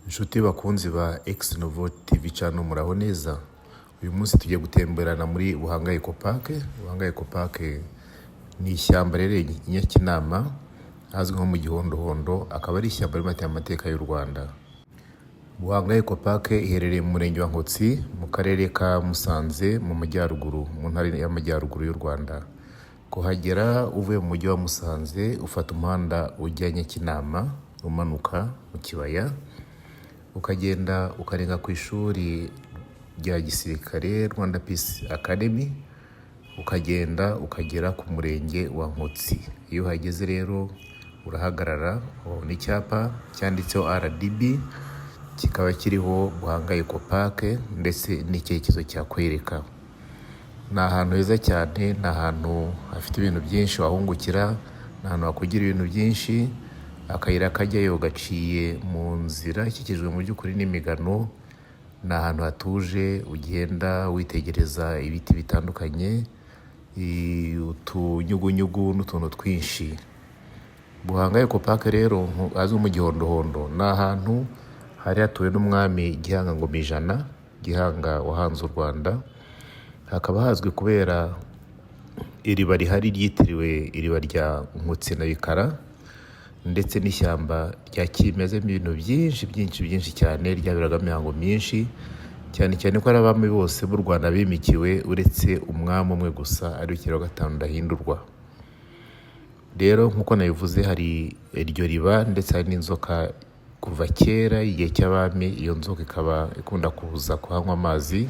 Inshuti bakunzi ba X Novo TV channel muraho neza. Uyu munsi tugiye gutemberana muri Buhanga Eco Park. Buhanga Eco Park ni ishyamba rero Nyakinama hazwi nko mu Gihondohondo, akaba ari ishyamba rimwe mu mateka y'u Rwanda. Buhanga Eco Park iherereye mu murenge wa Nkotsi mu karere ka Musanze mu majyaruguru mu ntara y'amajyaruguru y'u Rwanda. Kuhagera uvuye mu mujyi wa Musanze ufata umuhanda ujya Nyakinama umanuka mu kibaya, ukagenda ukarenga ku ishuri rya gisirikare Rwanda Peace Academy, ukagenda ukagera ku murenge wa Nkotsi. Iyo uhageze rero urahagarara, ubona icyapa cyanditseho RDB, kikaba kiriho Buhanga Eco Park ndetse n'icyerekezo cyakwereka. Ni ahantu heza cyane, ni ahantu hafite ibintu byinshi wahungukira, ni ahantu hakugira ibintu byinshi. Akayira kajyayo gaciye mu nzira ikikijwe mu by'ukuri n'imigano. Ni ahantu hatuje, ugenda witegereza ibiti bitandukanye, utunyugunyugu n'utuntu twinshi. Buhanga Eco Park rero azwi mu Gihondohondo, ni ahantu hari hatuwe n'umwami Gihanga Ngoma Ijana, Gihanga wahanze u Rwanda. Hakaba hazwi kubera iriba rihari ryitiriwe iriba rya Nkotsi na Bikara, ndetse n'ishyamba rya kimezemo ibintu byinshi cyane, ryabiragamo imihango myinshi, cyane cyane ko ari abami bose b'u Rwanda bimikiwe uretse umwami umwe gusa ari Kigeli wa gatanu Ndahindurwa. Rero nk'uko nabivuze, hari iryo riba ndetse hari n'inzoka kuva kera igihe cy'abami. Iyo nzoka ikaba ikunda kuza kuhanywa amazi.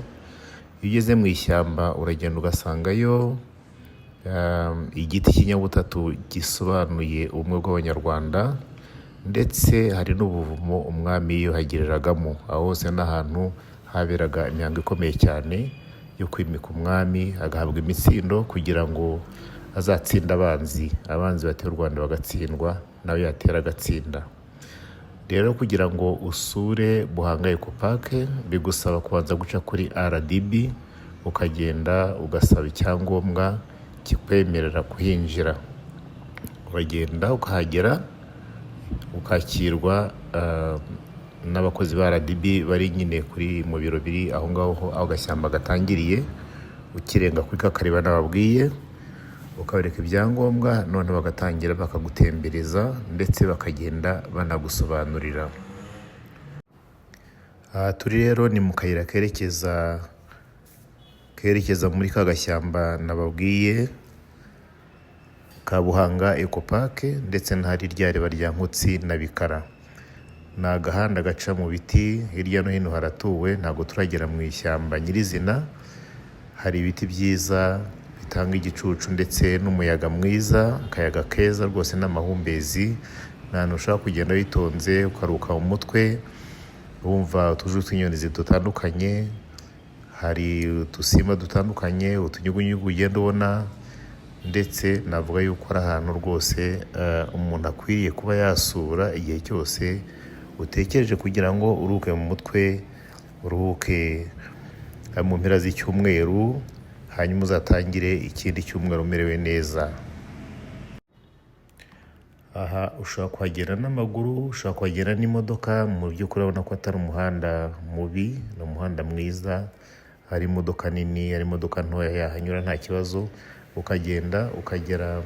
Iyo ugeze mu ishyamba uragenda ugasangayo igiti cy'inyabutatu gisobanuye ubumwe bw'Abanyarwanda, ndetse hari n'ubuvumo umwami yiyuhagiragamo. Aho hose n'ahantu haberaga imihango ikomeye cyane yo kwimika umwami, agahabwa imitsindo kugira ngo azatsinde abanzi batera u Rwanda bagatsindwa, nawe yatera agatsinda. Rero kugira ngo usure Buhanga Eco Park bigusaba kubanza guca kuri RDB, ukagenda ugasaba icyangombwa kikwemerera kuhinjira. Uragenda ukahagera ukakirwa n'abakozi ba RDB bari nyine kuri mu biro biri aho ngaho aho gashyamba gatangiriye. Ukirenga kuri kakariba nababwiye, ukabereka ibyangombwa, none bagatangira bakagutembereza ndetse bakagenda banagusobanurira. Aha turi rero ni mu kayira kerekeza muri ka gashyamba nababwiye ka Buhanga Eco Park, ndetse n'ahari rya riba rya Nkotsi na Bikara. Ni agahanda gaca mu biti, hirya no hino haratuwe, ntabwo turagera mu ishyamba nyirizina. Hari ibiti byiza bitanga igicucu ndetse n'umuyaga mwiza, akayaga keza rwose n'amahumbezi. Ni ahantu ushobora kugenda witonze ukaruhuka mu mutwe, wumva utujwi tw'inyoni dutandukanye, hari udusimba dutandukanye, utunyugunyugu ugenda ubona, ndetse navuga yuko ari ahantu rwose umuntu akwiriye kuba yasura igihe cyose utekereje kugira ngo uruhuke mu mutwe, uruhuke mu mpera z'icyumweru, hanyuma uzatangire ikindi cyumweru umerewe neza. Aha ushobora kuhagera n'amaguru, ushobora kuhagera n'imodoka. Mu by'ukuri urabona ko atari umuhanda mubi, ni umuhanda mwiza. Hari imodoka nini, hari imodoka ntoya yahanyura nta kibazo. Ukagenda ukagera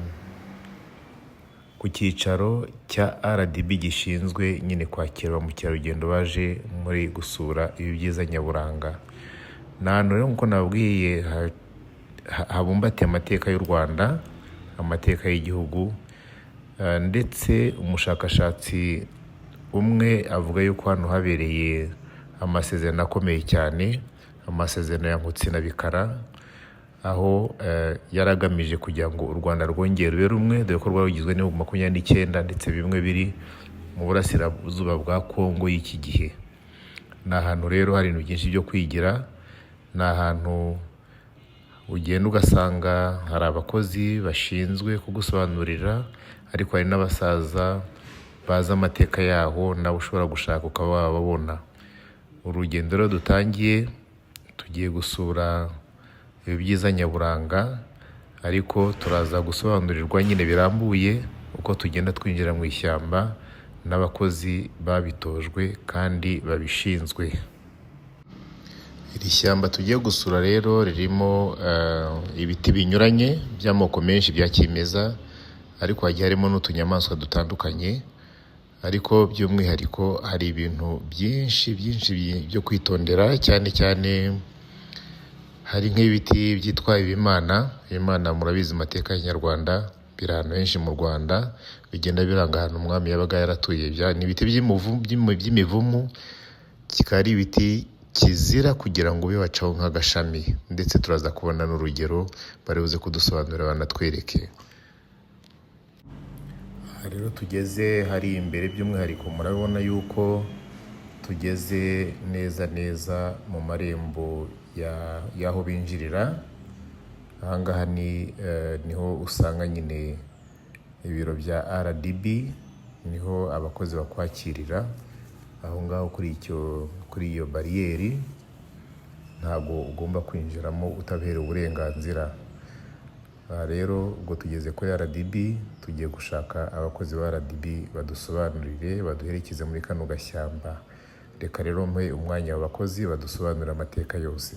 ku cyicaro cya RDB gishinzwe nyine kwakira ba mukerarugendo baje muri gusura ibi byiza nyaburanga. Ni ahantu rero nk'uko nababwiye habumbatiye amateka y'u Rwanda, amateka y'igihugu, ndetse umushakashatsi umwe avuga yuko hano habereye amasezerano akomeye cyane, amasezerano ya Nkotsi na Bikara, aho yaragamije kugira ngo u Rwanda rwongere rube rumwe, dore ko rwari rugizwe n'ibihugu 29 ndetse bimwe biri mu burasirazuba bwa Kongo y'iki gihe. Ni ahantu rero hari ibintu byinshi byo kwigira. Ni ahantu ugenda ugasanga hari abakozi bashinzwe kugusobanurira, ariko hari n'abasaza bazi amateka yaho, nawe ushobora gushaka ukaba wababona. Urugendo rero dutangiye, tugiye gusura ibi byiza nyaburanga, ariko turaza gusobanurirwa nyine birambuye uko tugenda twinjira mu ishyamba, n'abakozi babitojwe kandi babishinzwe. Iri shyamba tugiye gusura rero ririmo ibiti binyuranye by'amoko menshi bya kimeza, ariko hagiye harimo n'utunyamaswa dutandukanye, ariko by'umwihariko hari ibintu byinshi byo kwitondera, cyane cyane hari nk'ibiti byitwa ibimana murabizi amateka y'inyarwanda, biri ahantu henshi mu Rwanda, bigenda biranga ahantu umwami yabaga yaratuye. Ni ibiti by'imivumu, kikaba ari ibiti kizira kugira ngo ube wacaho nk'agashami, ndetse turaza kubona n'urugero bari buze kudusobanurira banatwereke. Aha rero tugeze hari imbere, by'umwihariko murabona yuko tugeze neza mu marembo y'aho binjirira. Ahangaha niho usanga nyine ibiro bya RDB, niho abakozi bakwakirira. Aho ngaho kuri iyo bariyeri ntabwo ugomba kwinjiramo utabiherewe uburenganzira. Aha rero ubwo tugeze kuri RDB, tugiye gushaka abakozi ba RDB badusobanurire, baduherekeze muri kano gashyamba. Reka rero mpe umwanya w'abakozi badusobanurira amateka yose.